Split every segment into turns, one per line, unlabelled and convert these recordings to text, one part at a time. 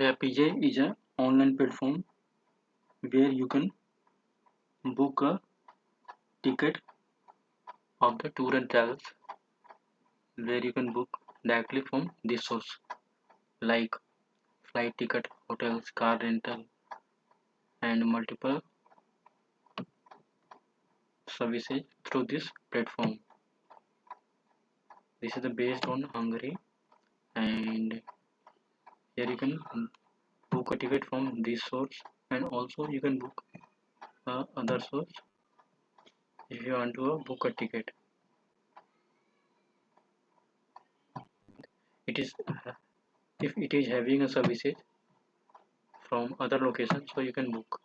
Repjegy is an online platform where you can book a ticket of the tour and travels, where you can book directly from this source like flight ticket, hotels, car rental, and multiple services through this platform. This is based on Hungary, and here you can book a ticket from this source, and also you can book other source if you want to book a ticket. It is if it is having a services from other locations, so you can book.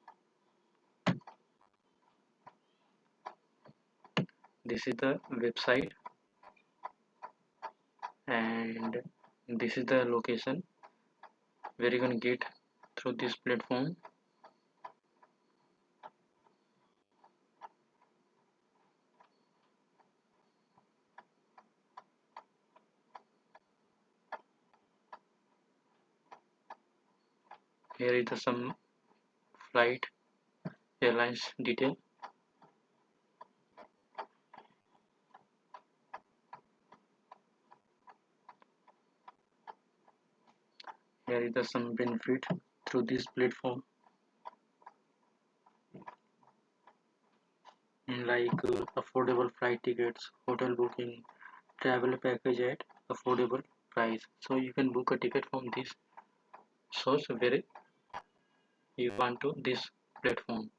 This is the website, and this is the location where you can get through this platform. Here is the some flight airlines detail. Here is the some benefit through this platform, like affordable flight tickets, hotel booking, travel package at affordable price. So you can book a ticket from this source where you want to this platform.